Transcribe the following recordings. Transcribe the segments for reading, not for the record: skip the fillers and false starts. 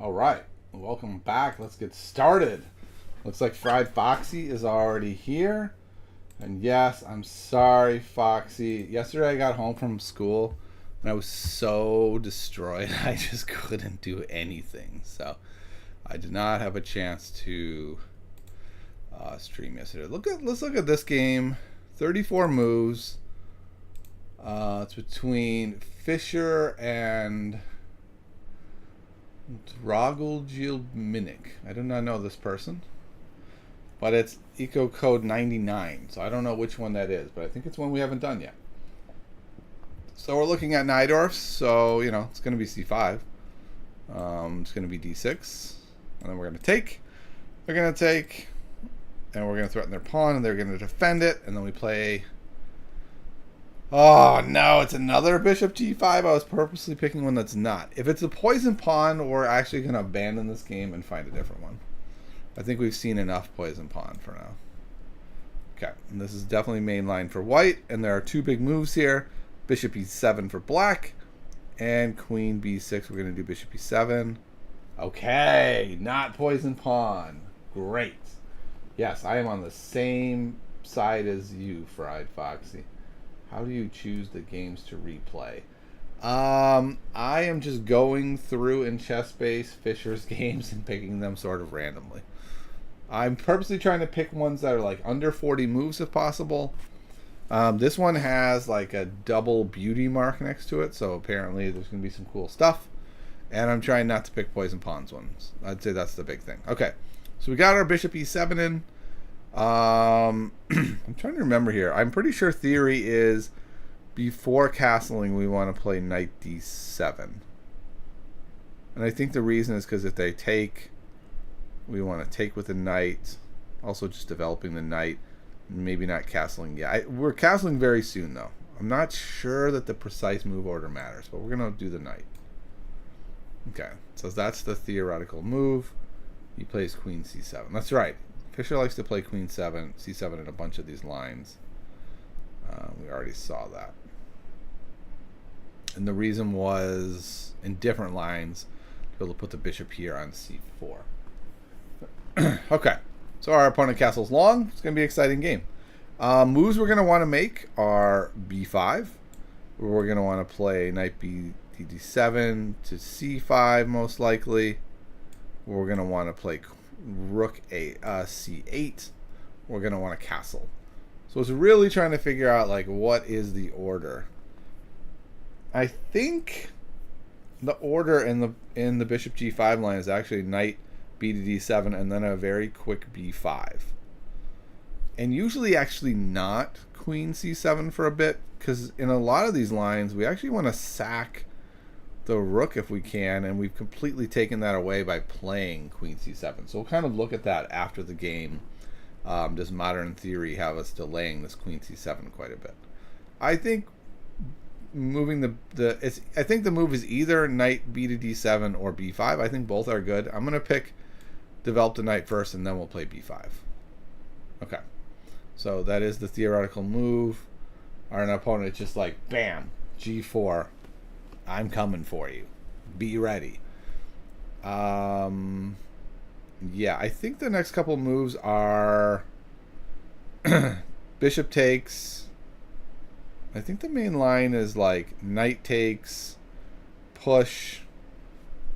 All right, welcome back. Let's get started. Looks like Fried Foxy is already here. And yes, I'm sorry, Foxy. Yesterday I got home from school and I was so destroyed. I just couldn't do anything. So I did not have a chance to stream yesterday. Let's look at this game. 34 moves. It's between Fischer and Dragoljilminik. I do not know this person, but it's Eco Code 99, so I don't know which one that is, but I think it's one we haven't done yet. So we're looking at Najdorf, so it's going to be C5. It's going to be D6, and then we're going to take. They're going to take, and we're going to threaten their pawn, and they're going to defend it, and then we play. Oh no, it's another bishop g5. I was purposely picking one that's not. If it's a poison pawn, we're actually going to abandon this game and find a different one. I think we've seen enough poison pawn for now. Okay, and this is definitely main line for white, and there are two big moves here. Bishop e7 for black, and queen b6. We're going to do bishop e7. Okay, not poison pawn. Great. Yes, I am on the same side as you, Fried Foxy. How do you choose the games to replay? I am just going through in Chessabe Fischer's games and picking them sort of randomly. I'm purposely trying to pick ones that are like under 40 moves if possible. This one has like a double beauty mark next to it, so apparently there's going to be some cool stuff. And I'm trying not to pick poison pawns ones. I'd say that's the big thing. Okay, so we got our bishop e7 in. I'm trying to remember here. I'm pretty sure theory is before castling we want to play knight d7. And I think the reason is because if they take, we want to take with the knight. Also just developing the knight. Maybe not castling yet. We're castling very soon though. I'm not sure that the precise move order matters, but we're going to do the knight. Okay, so that's the theoretical move. He plays queen c7. That's right. Fischer likes to play queen c7 in a bunch of these lines. We already saw that. And the reason was, in different lines, to be able to put the bishop here on c4. Okay, so our opponent castles long. It's going to be an exciting game. Moves we're going to want to make are b5. We're going to want to play knight d7 to c5 most likely. We're going to want to play rook c8. We're going to want to castle. So it's really trying to figure out like what is the order. I think the order in the bishop g5 line is actually knight b to d7 and then a very quick b5. And usually actually not queen c7 for a bit, because in a lot of these lines we actually want to sack the rook if we can, and we've completely taken that away by playing queen c7. So we'll kind of look at that after the game. Does modern theory have us delaying this queen c7 quite a bit? I think moving I think the move is either knight b to d7 or b5. I think both are good. I'm going to pick develop the knight first, and then we'll play b5. Okay, so that is the theoretical move. Our opponent just like bam, g4. I'm coming for you. Be ready. Yeah, I think the next couple moves are bishop takes. I think the main line is like knight takes, push,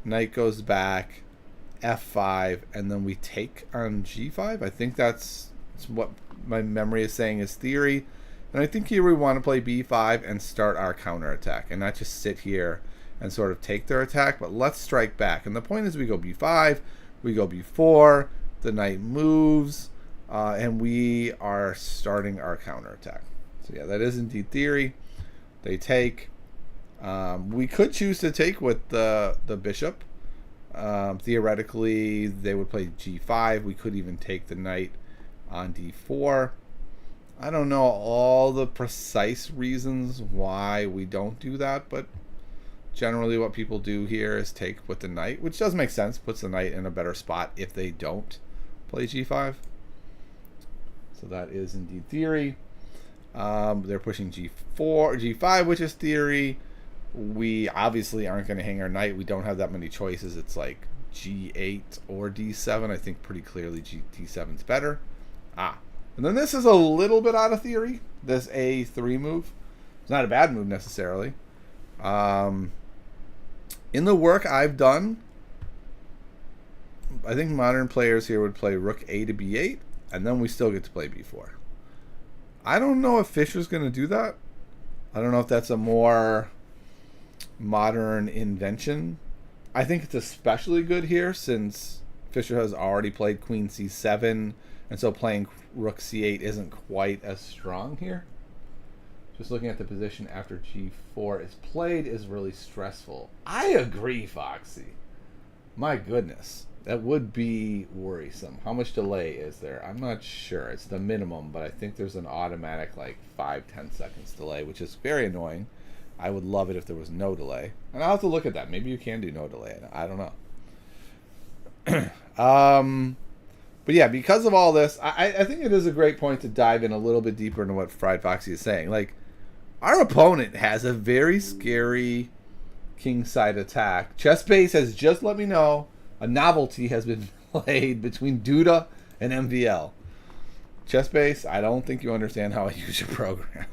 knight goes back, f5, and then we take on g5. I think that's what my memory is saying is theory. And I think here we want to play b5 and start our counterattack and not just sit here and sort of take their attack, but let's strike back. And the point is we go b5, we go b4, the knight moves, and we are starting our counterattack. So yeah, that is indeed theory. They take. We could choose to take with the bishop. Theoretically, they would play g5. We could even take the knight on d4. I don't know all the precise reasons why we don't do that, but generally what people do here is take with the knight, which does make sense, puts the knight in a better spot if they don't play g5. So that is indeed theory. They're pushing g5, which is theory. We obviously aren't going to hang our knight. We don't have that many choices. It's like g8 or d7. I think pretty clearly d7's better. And then this is a little bit out of theory. This a3 move. It's not a bad move necessarily. In the work I've done, I think modern players here would play rook a to b8, and then we still get to play b4. I don't know if Fischer's going to do that. I don't know if that's a more modern invention. I think it's especially good here since Fischer has already played queen c7, and so playing rook c8 isn't quite as strong here. Just looking at the position after g4 is played is really stressful. I agree, Foxy. My goodness. That would be worrisome. How much delay is there? I'm not sure. It's the minimum, but I think there's an automatic like 5-10 seconds delay, which is very annoying. I would love it if there was no delay. And I'll have to look at that. Maybe you can do no delay. I don't know. But yeah, because of all this, I think it is a great point to dive in a little bit deeper into what Fried Foxy is saying. Like, our opponent has a very scary kingside attack. Chessbase has just let me know a novelty has been played between Duda and MVL. Chessbase, I don't think you understand how I use your program.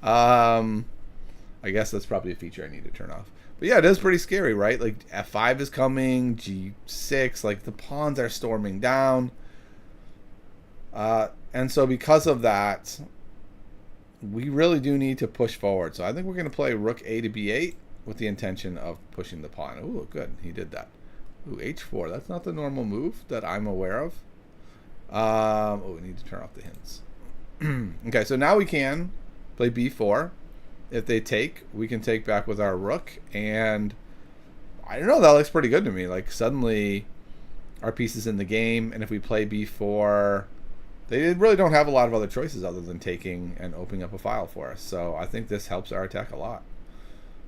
I guess that's probably a feature I need to turn off. But yeah, it is pretty scary, right? Like f5 is coming, g6, like the pawns are storming down. And so because of that, we really do need to push forward. So I think we're going to play rook a to b8 with the intention of pushing the pawn. Ooh, good. He did that. Ooh, h4. That's not the normal move that I'm aware of. Oh, we need to turn off the hints. Okay, so now we can play b4. If they take, we can take back with our rook. And I don't know, that looks pretty good to me. Like, suddenly our piece is in the game. And if we play b4, they really don't have a lot of other choices other than taking and opening up a file for us. So I think this helps our attack a lot.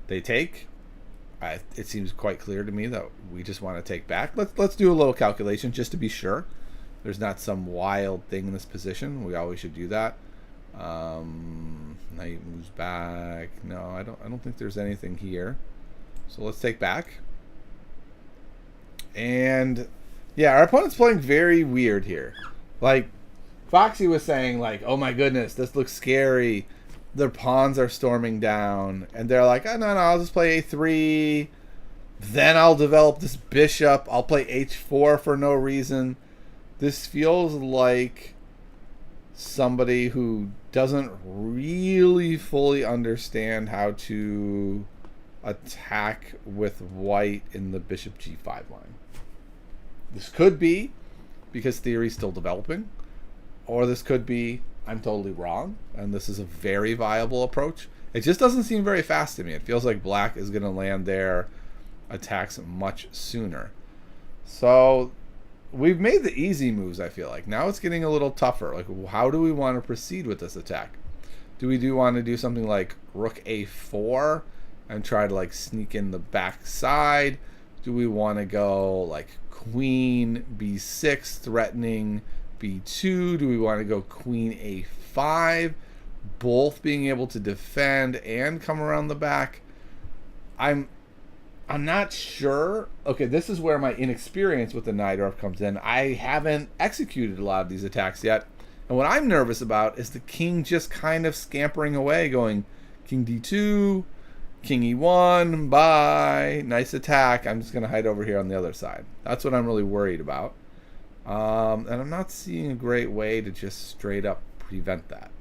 They take. It seems quite clear to me that we just want to take back. Let's do a little calculation just to be sure there's not some wild thing in this position. We always should do that. Knight moves back. No, I don't think there's anything here. So let's take back. And yeah, our opponent's playing very weird here. Like Foxy was saying, like, oh my goodness, this looks scary. Their pawns are storming down, and they're like, oh, no, I'll just play a3. Then I'll develop this bishop. I'll play h4 for no reason. This feels like somebody who doesn't really fully understand how to attack with white in the bishop g5 line. This could be because theory's still developing, or this could be I'm totally wrong, and this is a very viable approach. It just doesn't seem very fast to me. It feels like black is going to land their attacks much sooner. So we've made the easy moves, I feel like. Now it's getting a little tougher. Like, how do we want to proceed with this attack? Do we want to do something like rook a4 and try to like sneak in the back side? Do we want to go like queen b6 threatening b2? Do we want to go queen a5, both being able to defend and come around the back? I'm not sure. Okay, this is where my inexperience with the Najdorf comes in. I haven't executed a lot of these attacks yet, and what I'm nervous about is the king just kind of scampering away, going king d2, king e1, bye, nice attack. I'm just going to hide over here on the other side. That's what I'm really worried about. And I'm not seeing a great way to just straight up prevent that.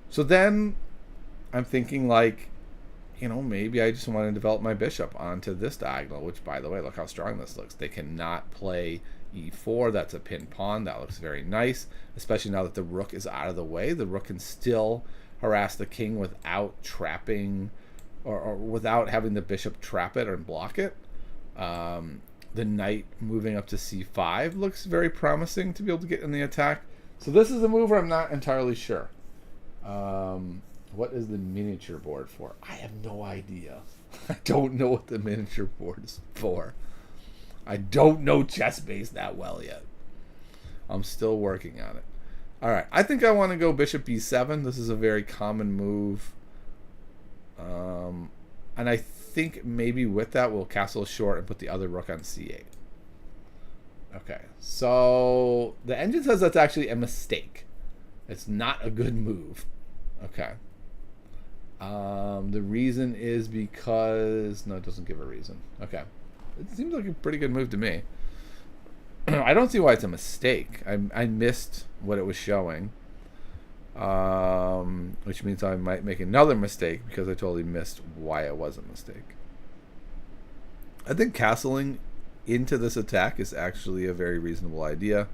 So then I'm thinking like, you know, maybe I just want to develop my bishop onto this diagonal, which, by the way, look how strong this looks. They cannot play e4. That's a pinned pawn. That looks very nice, especially now that the rook is out of the way. The rook can still harass the king without trapping or without having the bishop trap it or block it. The knight moving up to c5 looks very promising to be able to get in the attack. So this is a move where I'm not entirely sure. What is the miniature board for? I have no idea. I don't know what the miniature board is for. I don't know Chessbase that well yet. I'm still working on it. All right, I think I want to go bishop b7. This is a very common move. And I think maybe with that we'll castle short and put the other rook on c8. Okay, so the engine says that's actually a mistake. It's not a good move. Okay. The reason is because... No, it doesn't give a reason. Okay. It seems like a pretty good move to me. I don't see why it's a mistake. I missed what it was showing. Which means I might make another mistake because I totally missed why it was a mistake. I think castling into this attack is actually a very reasonable idea.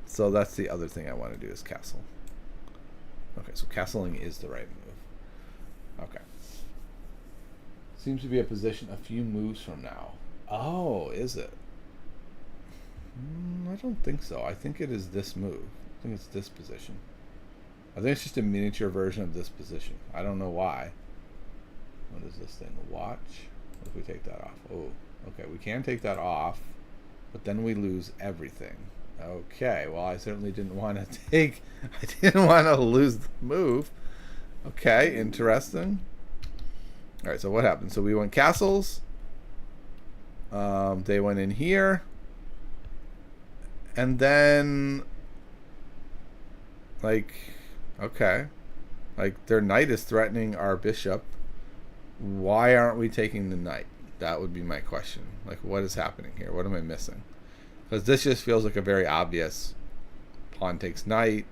So that's the other thing I want to do is castle. Okay, so castling is the right move. Okay. Seems to be a position a few moves from now. Oh, is it? I don't think so. I think it is this move. I think it's this position. I think it's just a miniature version of this position. I don't know why. What is this thing? Watch? What if we take that off? Oh, okay. We can take that off, but then we lose everything. Okay, well, I certainly didn't want to I didn't want to lose the move. Okay, interesting. All right, so what happened? So we went castles. They went in here. And then, like, okay. Like, their knight is threatening our bishop. Why aren't we taking the knight? That would be my question. Like, what is happening here? What am I missing? Because this just feels like a very obvious pawn takes knight.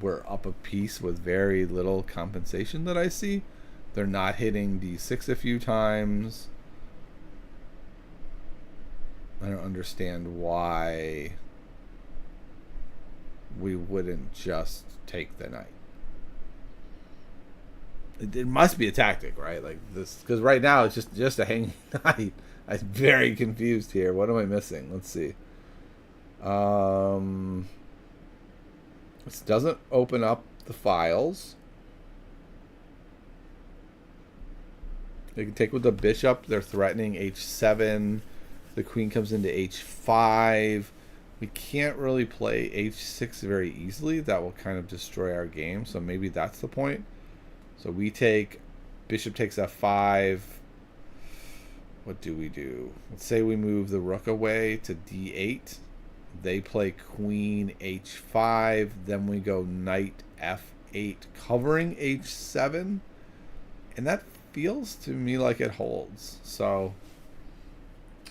We're up a piece with very little compensation that I see. They're not hitting d6 a few times. I don't understand why we wouldn't just take the knight. It must be a tactic, right? Like this, because right now it's just a hanging knight. I'm very confused here. What am I missing? Let's see. This doesn't open up the files. They can take with the bishop. They're threatening h7. The queen comes into h5. We can't really play h6 very easily. That will kind of destroy our game. So maybe that's the point. So we take, bishop takes f5. What do we do? Let's say we move the rook away to d8. They play queen h5. Then we go knight f8 covering h7. And that feels to me like it holds. So,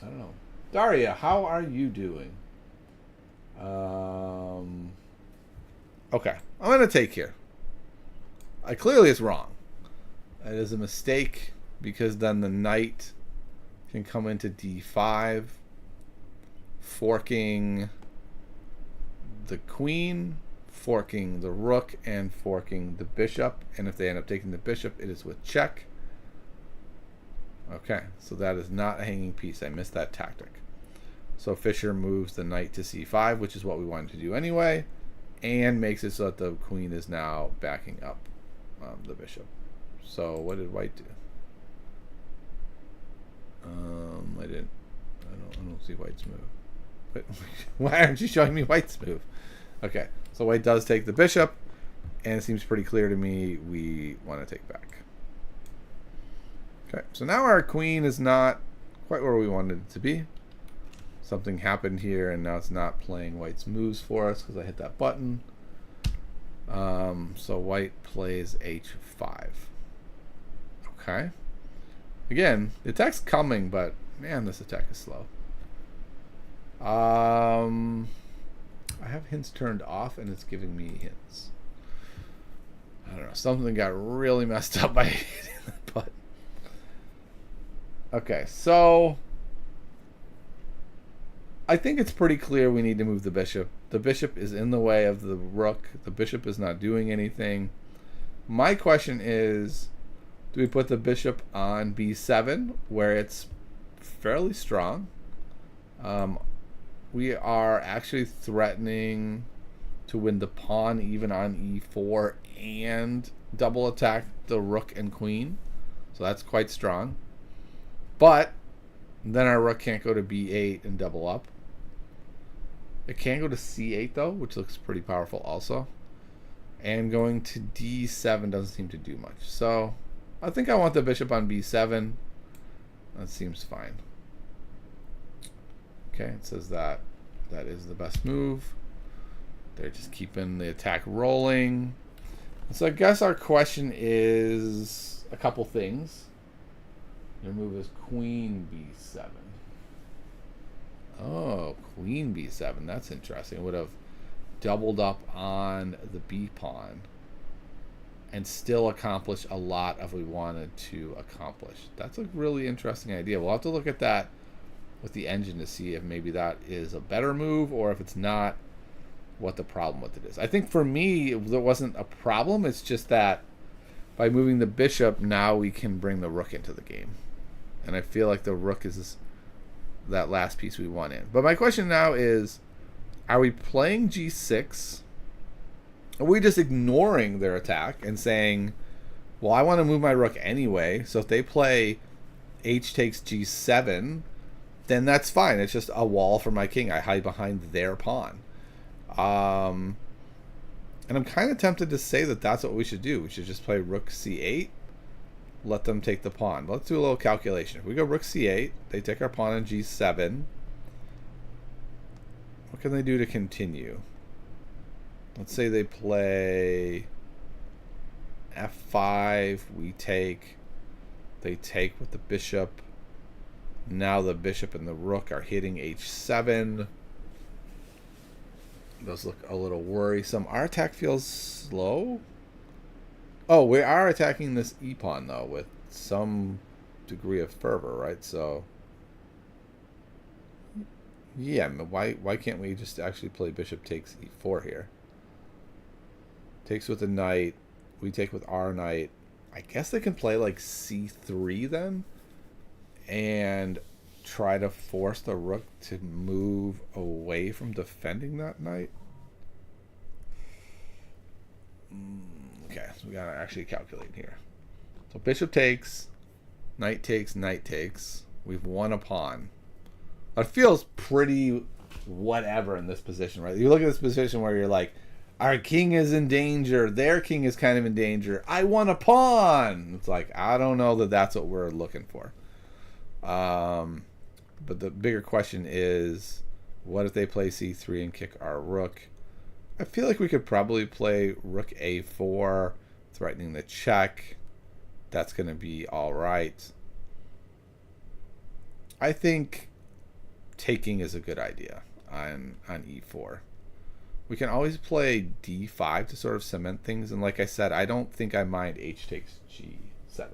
I don't know. Daria, how are you doing? Okay. I'm going to take here. Clearly it's wrong. It is a mistake because then the knight can come into d5, forking the queen, forking the rook, and forking the bishop. And if they end up taking the bishop, it is with check. Okay, so that is not a hanging piece. I missed that tactic. So Fischer moves the knight to c5, which is what we wanted to do anyway, and makes it so that the queen is now backing up the bishop. So what did white do? I don't see white's move. But why aren't you showing me white's move? Okay, so white does take the bishop, and it seems pretty clear to me we want to take back. Okay, so now our queen is not quite where we wanted it to be. Something happened here, and now it's not playing white's moves for us because I hit that button. So white plays h5. Okay. Again, the attack's coming, but man, this attack is slow. I have hints turned off, and it's giving me hints. I don't know. Something got really messed up by hitting that button. Okay, so I think it's pretty clear we need to move the bishop. The bishop is in the way of the rook. The bishop is not doing anything. My question is, do we put the bishop on b7 where it's fairly strong? We are actually threatening to win the pawn even on e4 and double attack the rook and queen. So that's quite strong. But then our rook can't go to b8 and double up. It can go to c8 though, which looks pretty powerful also. And going to d7 doesn't seem to do much. So I think I want the bishop on b7. That seems fine. Okay, it says that that is the best move. They're just keeping the attack rolling. So I guess our question is a couple things. Your move is Queen B7. Oh, Queen B7. That's interesting. It would have doubled up on the B pawn and still accomplish a lot of what we wanted to accomplish. That's a really interesting idea. We'll have to look at that with the engine to see if maybe that is a better move, or if it's not, what the problem with it is. I think for me, there wasn't a problem. It's just that by moving the bishop, now we can bring the rook into the game. And I feel like the rook is that last piece we want in. But my question now is, are we playing g6? Are we just ignoring their attack and saying, well, I want to move my rook anyway, so if they play h takes g7, then that's fine. It's just a wall for my king. I hide behind their pawn. And I'm kind of tempted to say that that's what we should do. We should just play rook c8, let them take the pawn. Let's do a little calculation. If we go rook c8, they take our pawn on g7. What can they do to continue? Let's say they play f5, we take, they take with the bishop. Now the bishop and the rook are hitting h7. Those look a little worrisome. Our attack feels slow. Oh, we are attacking this e-pawn, though, with some degree of fervor, right? So, yeah, why can't we just actually play bishop takes e4 here? Takes with the knight. We take with our knight. I guess they can play like c3 then, and try to force the rook to move away from defending that knight. Okay, so we gotta actually calculate here. So bishop takes, knight takes, knight takes. We've won a pawn. It feels pretty whatever in this position, right? You look at this position where you're like, our king is in danger, their king is kind of in danger, I won a pawn. It's like, I don't know that that's what we're looking for. But the bigger question is, what if they play c3 and kick our rook? I feel like we could probably play rook a4, threatening the check. That's going to be all right. I think taking is a good idea on e4. We can always play d5 to sort of cement things. And like I said, I don't think I mind h takes g7.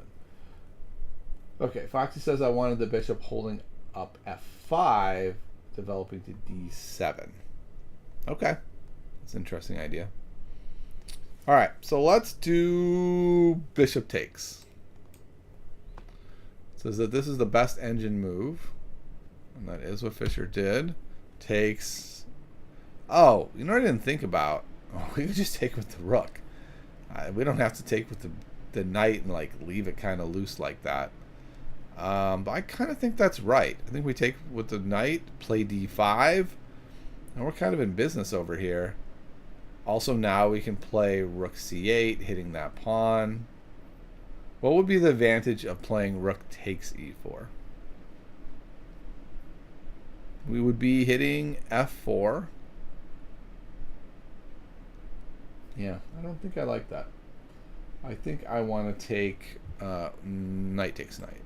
Okay, Foxy says I wanted the bishop holding up f5, developing to d7. Okay, that's an interesting idea. All right, so let's do bishop takes. It says that this is the best engine move, and that is what Fischer did. Takes. Oh, you know what I didn't think about? Oh, we could just take with the rook. We don't have to take with the knight and like leave it kind of loose like that. But I kind of think that's right. I think we take with the knight, play d5, and we're kind of in business over here. Also now we can play rook c8, hitting that pawn. What would be the advantage of playing rook takes e4? We would be hitting f4. Yeah, I don't think I like that. I think I want to take knight takes knight.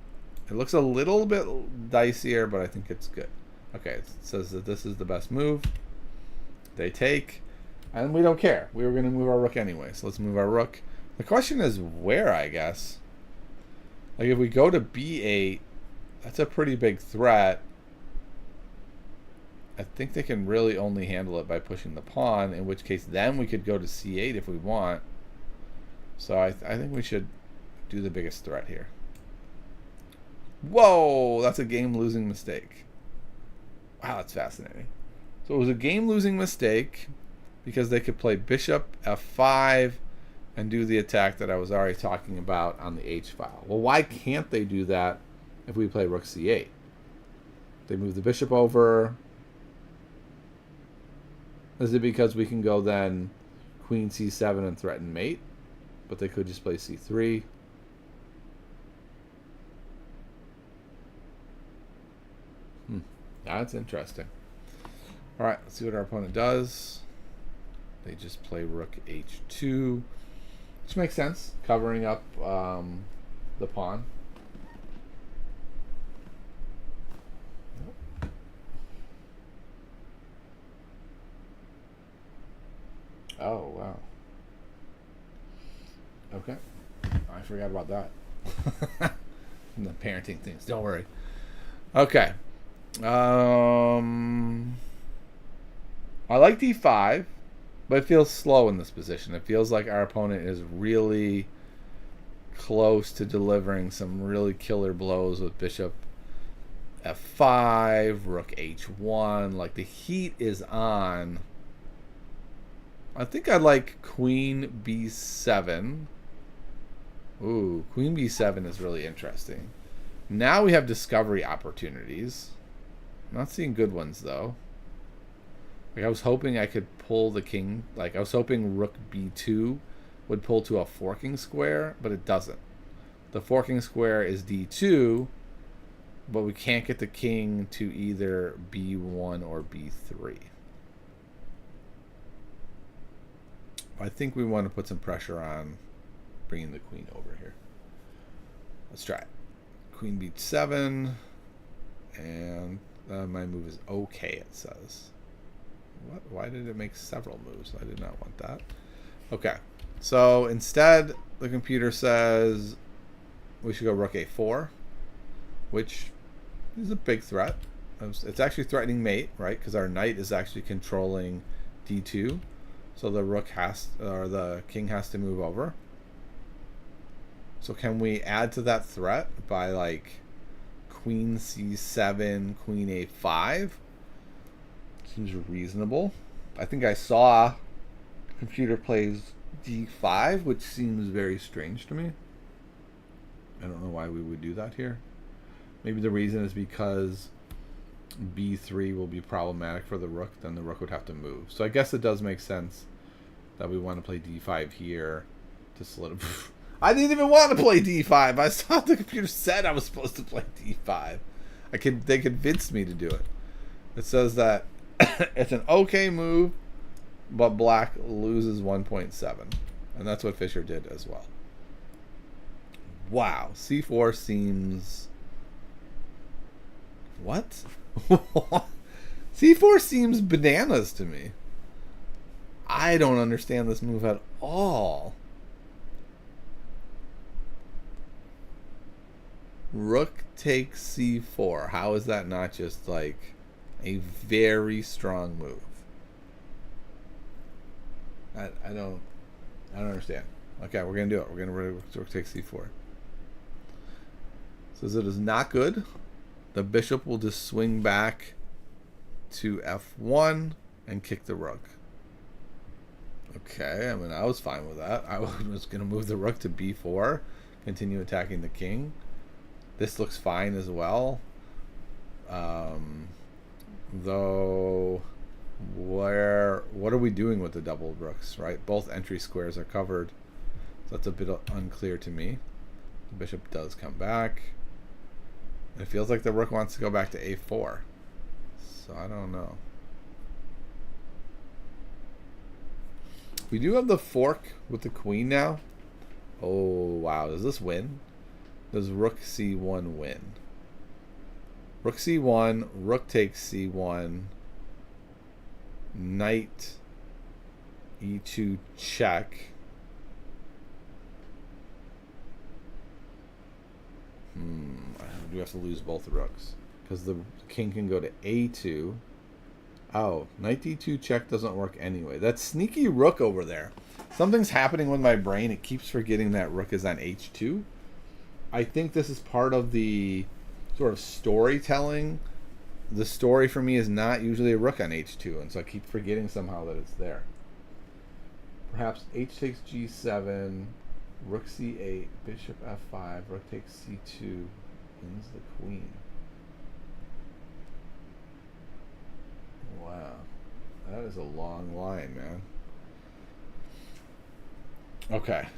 It looks a little bit dicier, but I think it's good. Okay, it says that this is the best move. They take, and we don't care. We were going to move our rook anyway, so let's move our rook. The question is where, I guess. Like if we go to b8, that's a pretty big threat. I think they can really only handle it by pushing the pawn, in which case then we could go to c8 if we want. So I think we should do the biggest threat here. Whoa, that's a game-losing mistake. Wow, that's fascinating. So it was a game-losing mistake because they could play bishop f5 and do the attack that I was already talking about on the h file. Well, why can't they do that if we play rook c8? They move the bishop over. Is it because we can go then queen c7 and threaten mate? But they could just play c3. That's interesting. All right, let's see what our opponent does. They just play rook h2, which makes sense, covering up the pawn. Oh, wow. Okay. I forgot about that. The parenting things. Don't worry. Okay. I like d5, but it feels slow in this position. It feels like our opponent is really close to delivering some really killer blows with bishop f5, rook h1. Like, the heat is on. I think I like queen b7. Ooh, queen b7 is really interesting. Now we have discovery opportunities. I'm not seeing good ones, though. Like, I was hoping I could pull the king. Like, I was hoping rook b2 would pull to a forking square, but it doesn't. The forking square is d2, but we can't get the king to either b1 or b3. I think we want to put some pressure on bringing the queen over here. Let's try it. Queen b7, and my move is okay, it says. What? Why did it make several moves? I did not want that. Okay, so instead, the computer says we should go rook a4, which is a big threat. It's actually threatening mate, right? Because our knight is actually controlling d2. So the rook has, or the king has to move over. So can we add to that threat by like queen c7, queen a5? Seems reasonable. I think I saw computer plays d5, which seems very strange to me. I don't know why we would do that here. Maybe the reason is because b3 will be problematic for the rook, then the rook would have to move. So I guess it does make sense that we want to play d5 here to solidify. I didn't even want to play d5. I saw the computer said I was supposed to play d5. They convinced me to do it. It says that it's an okay move, but black loses 1.7. And that's what Fischer did as well. Wow. c4 seems... What? c4 seems bananas to me. I don't understand this move at all. Rook takes c4. How is that not just like a very strong move? I don't understand. Okay, we're gonna do it. We're gonna rook take c4. Says it is not good. The bishop will just swing back to f1 and kick the rook. Okay, I mean, I was fine with that. I was going to move the rook to b4, continue attacking the king. This looks fine as well. Though, what are we doing with the double rooks, right? Both entry squares are covered. So that's a bit unclear to me. The bishop does come back. It feels like the rook wants to go back to a4. So I don't know. We do have the fork with the queen now. Oh, wow. Does this win? Does rook c1 win? Rook c1, rook takes c1, knight e2 check. We have to lose both rooks because the king can go to a2. Oh, knight d2 check doesn't work anyway. That sneaky rook over there. Something's happening with my brain. It keeps forgetting that rook is on h2. I think this is part of the sort of storytelling. The story for me is not usually a rook on h2, and so I keep forgetting somehow that it's there. Perhaps h takes g7, rook c8, bishop f5, rook takes c2, wins the queen. Wow. That is a long line, man. Okay.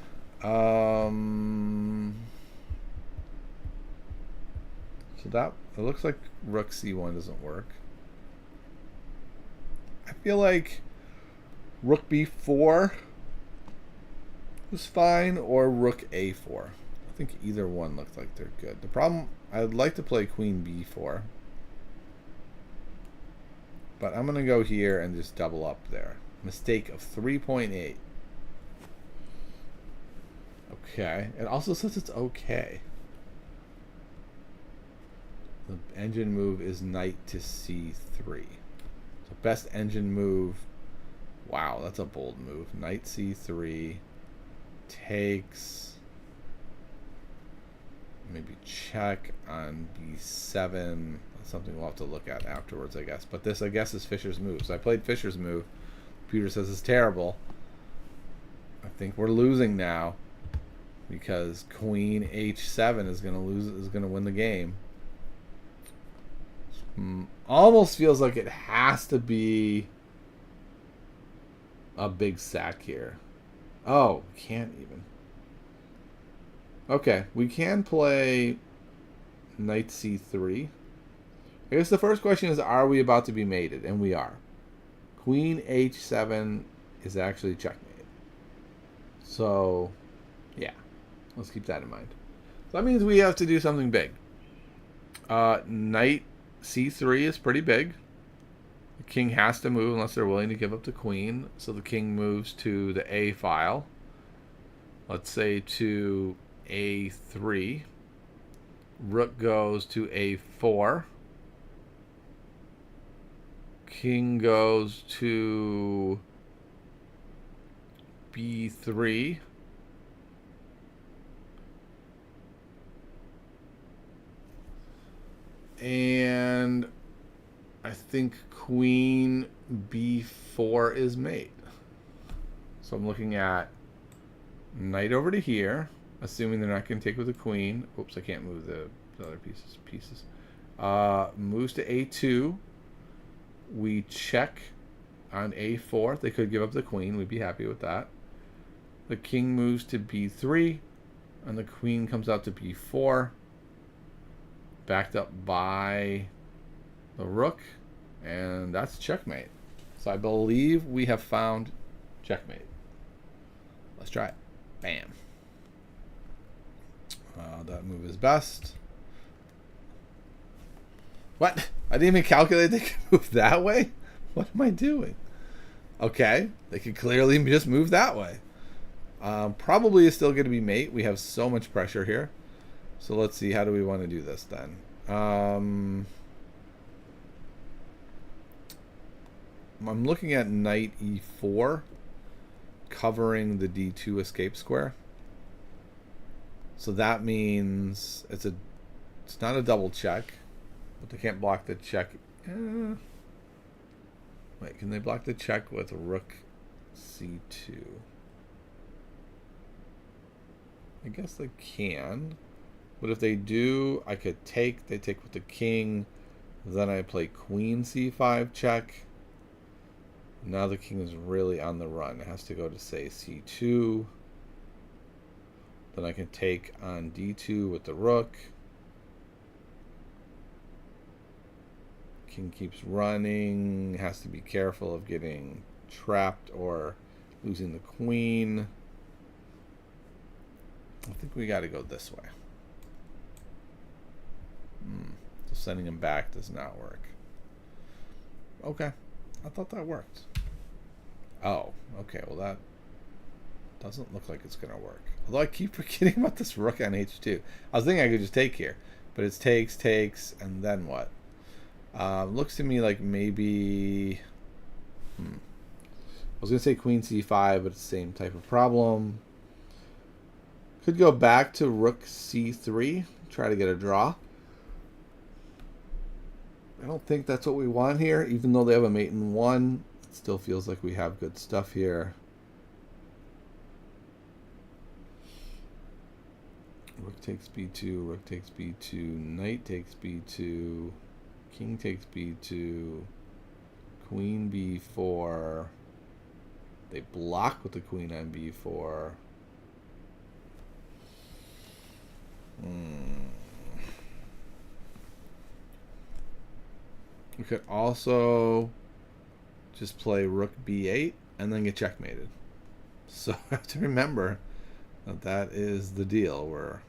So It looks like rook c1 doesn't work. I feel like rook b4 was fine, or rook a4. I think either one looks like they're good. The problem, I'd like to play queen b4. But I'm going to go here and just double up there. Mistake of 3.8. Okay. It also says it's okay. The engine move is knight to c3. So best engine move. Wow, that's a bold move. Knight c3 takes. Maybe check on b7. That's something we'll have to look at afterwards, I guess. But this, I guess, is Fischer's move. So I played Fischer's move. Computer says it's terrible. I think we're losing now because queen h7 is going to lose. Is going to win the game. Almost feels like it has to be a big sack here. Oh, can't even. Okay, we can play knight c3. I guess the first question is, are we about to be mated? And we are. Queen h7 is actually checkmate. So, yeah. Let's keep that in mind. So that means we have to do something big. Knight c3 is pretty big. The king has to move unless they're willing to give up the queen. So the king moves to the a file. Let's say to a3. Rook goes to a4. King goes to b3. And I think queen b4 is mate. So I'm looking at knight over to here, assuming they're not going to take with the queen. Oops, I can't move the other pieces. Moves to a2. We check on a4. They could give up the queen. We'd be happy with that. The king moves to b3, and the queen comes out to b4. Backed up by the rook, and that's checkmate. So I believe we have found checkmate. Let's try it. Bam. That move is best. What? I didn't even calculate they could move that way? What am I doing? Okay, they could clearly just move that way. Probably is still going to be mate. We have so much pressure here. So let's see, how do we want to do this then? I'm looking at knight e4 covering the d2 escape square. So that means it's not a double check, but they can't block the check. Wait, can they block the check with rook c2? I guess they can. But if they do, I could take. They take with the king. Then I play queen c5 check. Now the king is really on the run. It has to go to, say, c2. Then I can take on d2 with the rook. King keeps running. Has to be careful of getting trapped or losing the queen. I think we got to go this way. So sending him back does not work. Okay. I thought that worked. Oh, okay. Well, that doesn't look like it's going to work. Although I keep forgetting about this rook on h2. I was thinking I could just take here. But it's takes, and then what? Looks to me like maybe... I was going to say queen c5, but it's the same type of problem. Could go back to rook c3. Try to get a draw. I don't think that's what we want here, even though they have a mate in 1. It still feels like we have good stuff here. Rook takes b2, rook takes b2, knight takes b2, king takes b2, queen b4. They block with the queen on b4. We could also just play rook b8 and then get checkmated. So I have to remember that that is the deal. We're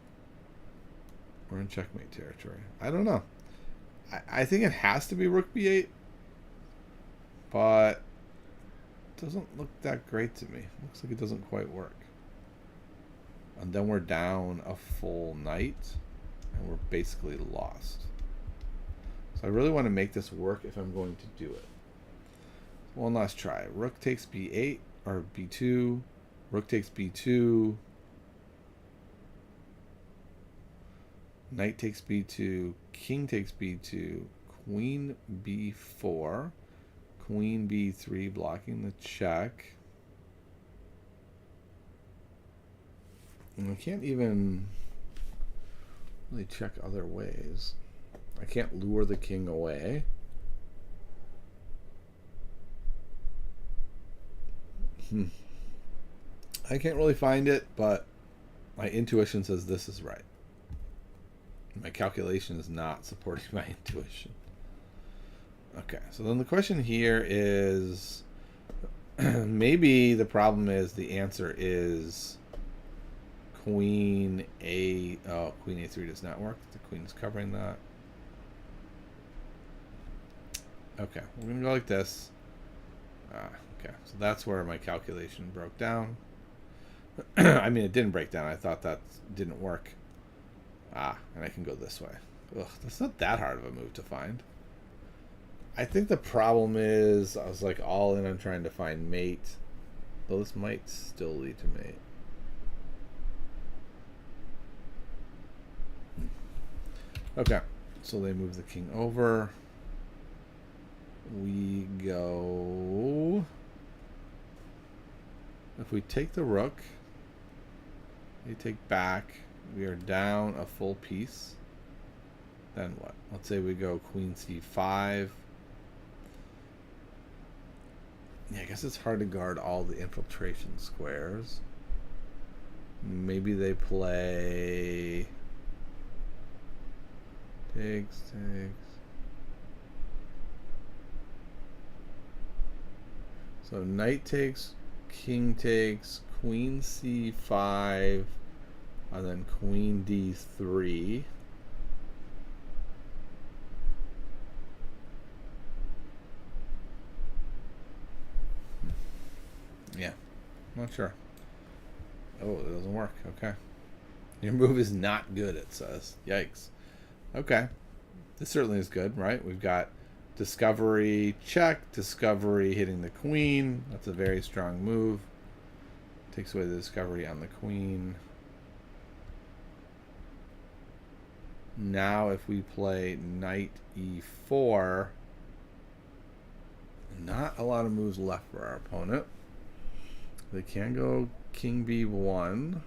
in checkmate territory. I don't know. I think it has to be rook b8, but it doesn't look that great to me. Looks like it doesn't quite work. And then we're down a full knight, and we're basically lost. So I really want to make this work if I'm going to do it. One last try. Rook takes b8 or b2. Rook takes b2. Knight takes b2. King takes b2. Queen b4. Queen b3 blocking the check. And I can't even really check other ways. I can't lure the king away. I can't really find it, but my intuition says this is right. My calculation is not supporting my intuition. Okay, so then the question here is, maybe the problem is the answer is queen a. Oh, queen a3 does not work. The queen is covering that. Okay, we're gonna go like this. Okay, so that's where my calculation broke down. I mean, it didn't break down. I thought that didn't work. And I can go this way. Ugh, that's not that hard of a move to find. I think the problem is I was like all in on trying to find mate. Though this might still lead to mate. Okay, so they move the king over. We go... If we take the rook, they take back, we are down a full piece. Then what? Let's say we go queen c5. Yeah, I guess it's hard to guard all the infiltration squares. Maybe they play... Takes. So knight takes, king takes, queen c5, and then queen d3. Yeah, not sure. Oh, it doesn't work. Okay. Your move is not good, it says. Yikes. Okay. This certainly is good, right? We've got discovery check, discovery hitting the queen. That's a very strong move. Takes away the discovery on the queen. Now if we play knight e4, not a lot of moves left for our opponent. They can go king b1.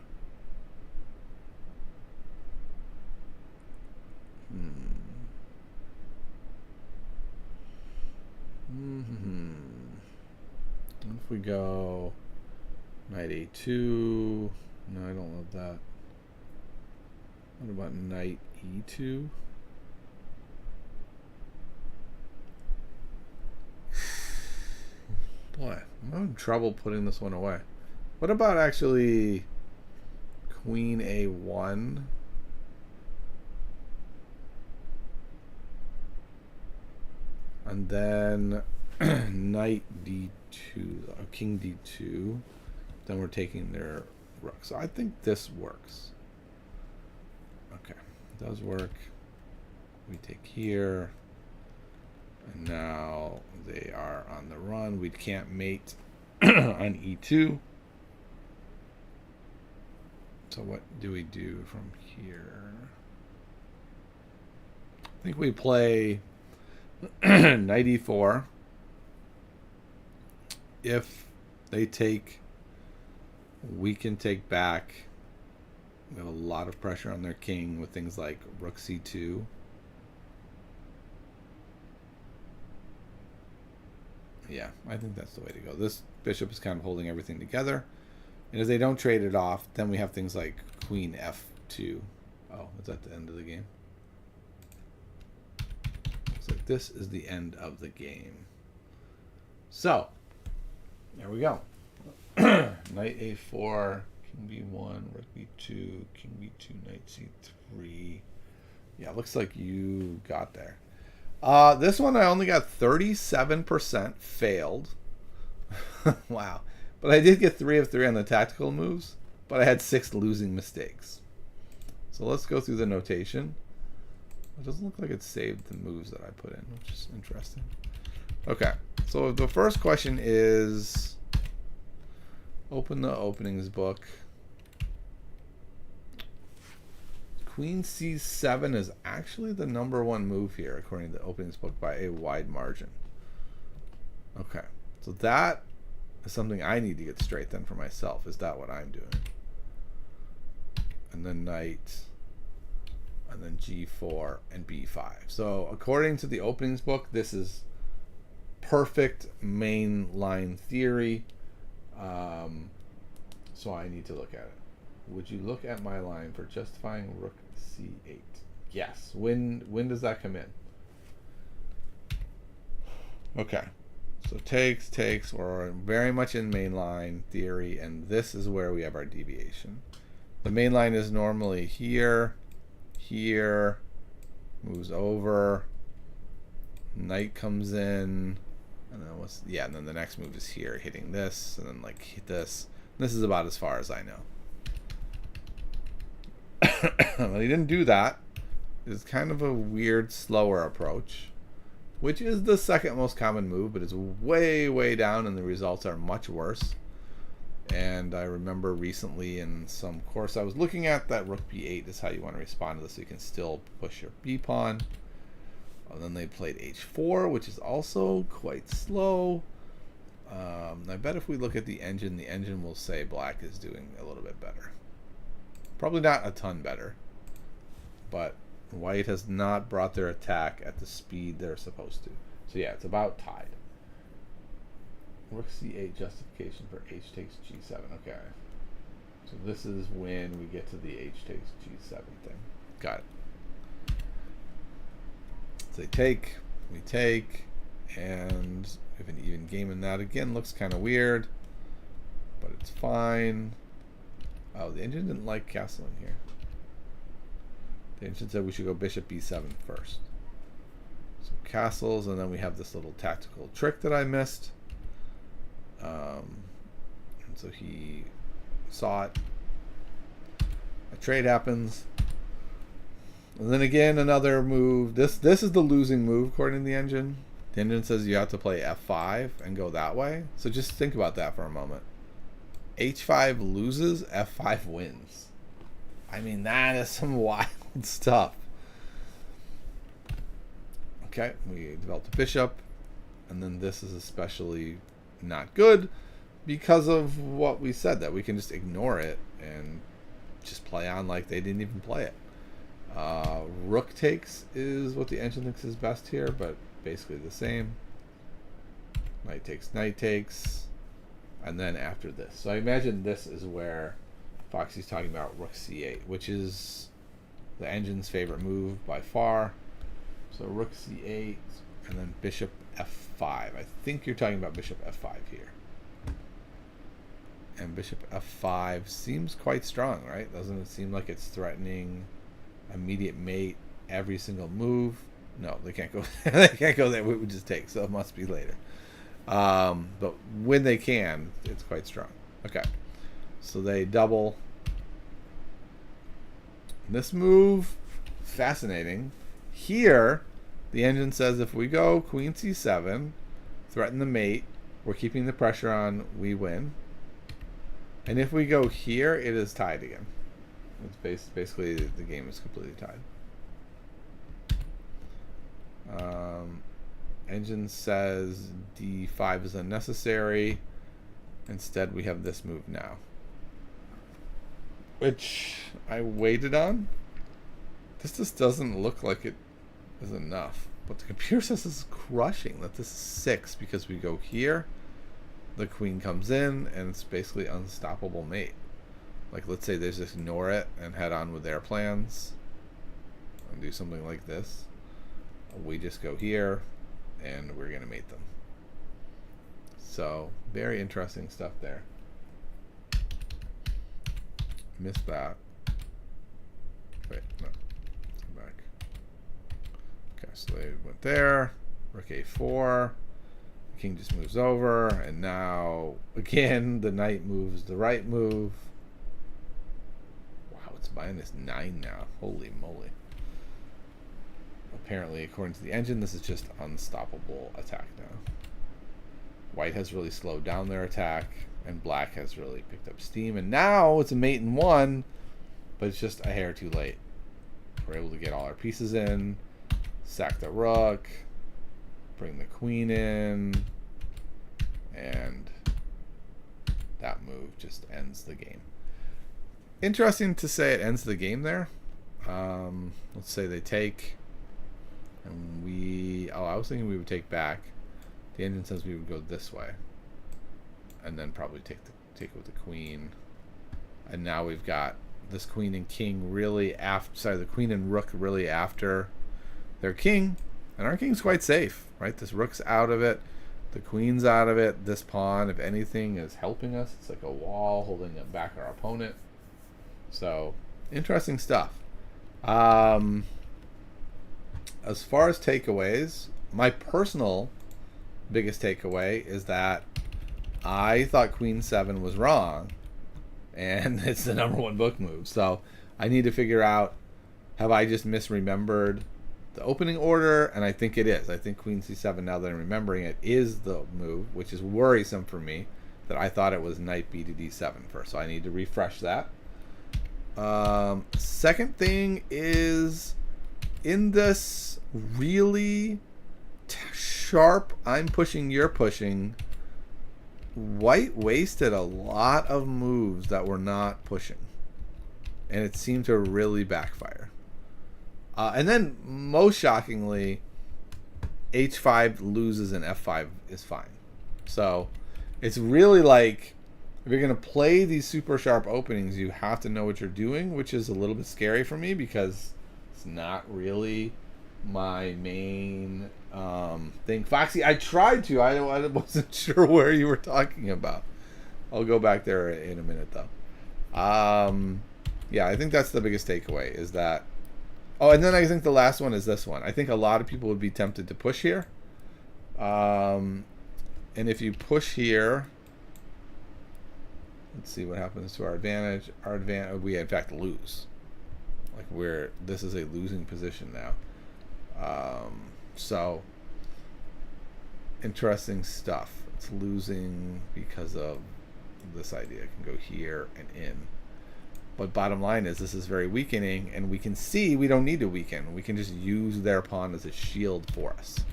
If we go knight a2, no, I don't love that. What about knight e2? Boy, I'm having trouble putting this one away. What about actually queen a1? And then knight d2, king d2. Then we're taking their rook. So I think this works. Okay, it does work. We take here. And now they are on the run. We can't mate on e2. So what do we do from here? I think we play knight e4. If they take, we can take back. We have a lot of pressure on their king with things like rook c2. Yeah, I think that's the way to go. This bishop is kind of holding everything together. And if they don't trade it off, then we have things like queen f2. Oh, is that the end of the game? So this is the end of the game. So, there we go. Knight A4, King B1, Rook B2, King B2, Knight C3. Yeah, looks like you got there. This one I only got 37% failed. Wow. But I did get 3 of 3 on the tactical moves, but I had 6 losing mistakes. So let's go through the notation. It doesn't look like it saved the moves that I put in, which is interesting. Okay, so the first question is, open the openings book. Queen C7 is actually the #1 move here, according to the openings book, by a wide margin. Okay, so that is something I need to get straight then for myself. Is that what I'm doing? And then knight, and then G4 and B5. So according to the openings book, this is perfect main line theory. So I need to look at it. Would you look at my line for justifying Rook C8? Yes. When does that come in? Okay. So takes, we're very much in main line theory, and this is where we have our deviation. The main line is normally here, moves over, knight comes in, and then and then the next move is here, hitting this, and then like hit this. This is about as far as I know. Well, he didn't do that. It's kind of a weird, slower approach, which is the second most common move, but it's way, way down, and the results are much worse. And I remember recently in some course I was looking at that Rook B8 is how you want to respond to this, so you can still push your B pawn. And then they played H4, which is also quite slow. I bet if we look at the engine will say black is doing a little bit better. Probably not a ton better, but white has not brought their attack at the speed they're supposed to. So yeah, it's about tied. Rook C8 justification for H takes G7. Okay. So this is when we get to the H takes G7 thing. Got it. So they take, we take, and we have an even game in that. Again, looks kind of weird, but it's fine. Oh, the engine didn't like castling here. The engine said we should go bishop B7 first. So castles, and then we have this little tactical trick that I missed. And so he saw it. A trade happens. And then again, another move. This is the losing move according to the engine. The engine says you have to play F5 and go that way. So just think about that for a moment. H5 loses, F5 wins. I mean, that is some wild stuff. Okay, we developed a bishop. And then this is especially not good because of what we said, that we can just ignore it and just play on like they didn't even play it. Rook takes is what the engine thinks is best here, but basically the same. Knight takes, and then after this. So I imagine this is where Foxy's talking about Rook C8, which is the engine's favorite move by far. So Rook C8, and then Bishop F5. I think you're talking about Bishop F5 here. And Bishop F5 seems quite strong, right? Doesn't it seem like it's threatening immediate mate every single move? No, they can't go. They can't go there. We would just take. So it must be later. But when they can, it's quite strong. Okay, so they double. This move, fascinating. Here, the engine says if we go Queen C7, threaten the mate, we're keeping the pressure on, we win. And if we go here, it is tied again. It's basically the game is completely tied. Engine says D5 is unnecessary. Instead, we have this move now, which I waited on. This just doesn't look like it is enough. But the computer says this is crushing, that this is 6 because we go here, the queen comes in, and it's basically unstoppable mate. Like, let's say they just ignore it and head on with their plans and do something like this. we just go here, and we're going to mate them. So, very interesting stuff there. Missed that. Wait, no. Let's go back. Okay, so they went there. Rook a4. The king just moves over, and now, again, the knight moves the right move. Wow, it's -9 now. Holy moly. Apparently, according to the engine, this is just unstoppable attack now. White has really slowed down their attack, and black has really picked up steam. And now it's a mate in 1, but it's just a hair too late. We're able to get all our pieces in, sack the rook, bring the queen in, and that move just ends the game. Interesting to say it ends the game there. Let's say they take, and I was thinking we would take back. The engine says we would go this way, and then probably take it with the queen. And now we've got this queen and king really after. The queen and rook really after their king, and our king's quite safe, right? This rook's out of it, the queen's out of it. This pawn, if anything, is helping us. It's like a wall holding back our opponent. So interesting stuff. As far as takeaways, my personal biggest takeaway is that I thought Queen 7 was wrong, and it's the #1 book move. So I need to figure out, have I just misremembered the opening order? And I think it is. I think Queen C7, now that I'm remembering it, is the move, which is worrisome for me, that I thought it was Knight B to D7 first. So I need to refresh that. Second thing is, in this really sharp I'm pushing, you're pushing, White wasted a lot of moves that were not pushing, and it seemed to really backfire. And then, most shockingly, H5 loses and F5 is fine. So it's really like, if you're going to play these super sharp openings, you have to know what you're doing, which is a little bit scary for me because it's not really my main thing. Foxy, I tried to. I wasn't sure where you were talking about. I'll go back there in a minute, though. Yeah, I think that's the biggest takeaway, is that... Oh, and then I think the last one is this one. I think a lot of people would be tempted to push here. And if you push here... Let's see what happens to our advantage. Our advantage, we in fact lose. Like this is a losing position now. So interesting stuff. It's losing because of this idea. It can go here and in. But bottom line is, this is very weakening, and we can see we don't need to weaken. We can just use their pawn as a shield for us.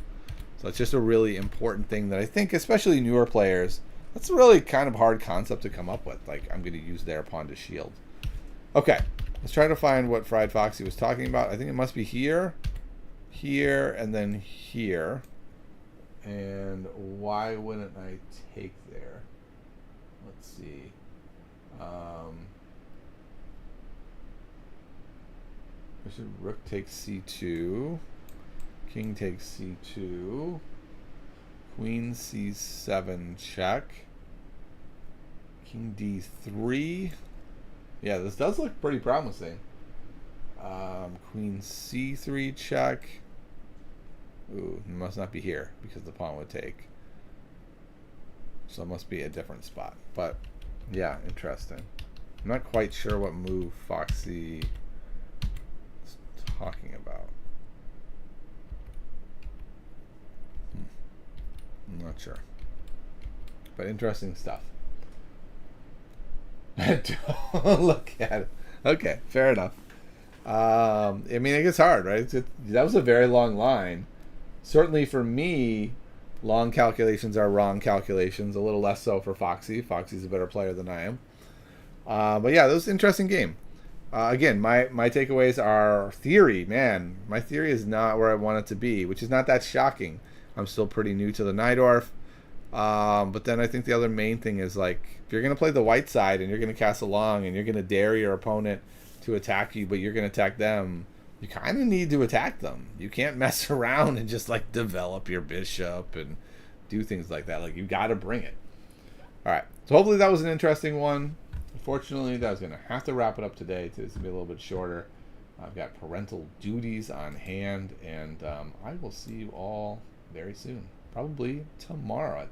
So it's just a really important thing that I think, especially newer players, that's a really kind of hard concept to come up with. Like, I'm going to use their pawn to shield. Okay, let's try to find what Fried Foxy was talking about. I think it must be here, here, and then here. And why wouldn't I take there? Let's see. Rook takes c2. King takes c2. Queen c7 check. King d3. Yeah, this does look pretty promising. Queen c3 check. Ooh, it must not be here because the pawn would take. So it must be a different spot. But yeah, interesting. I'm not quite sure what move Foxy is talking about. I'm not sure. But interesting stuff. Don't look at it. Okay, fair enough. I mean, it gets hard, right? That was a very long line. Certainly for me, long calculations are wrong calculations. A little less so for Foxy. Foxy's a better player than I am. But yeah, that was an interesting game. Again, my takeaways are theory. Man, my theory is not where I want it to be, which is not that shocking. I'm still pretty new to the Najdorf. But then I think the other main thing is, like, if you're going to play the white side and you're going to castle long and you're going to dare your opponent to attack you, but you're going to attack them, you kind of need to attack them. You can't mess around and just like develop your bishop and do things like that. Like, you got to bring it. All right. So hopefully that was an interesting one. Unfortunately, that was going to have to wrap it up today. Today's going to be a little bit shorter. I've got parental duties on hand, and I will see you all very soon. Probably tomorrow.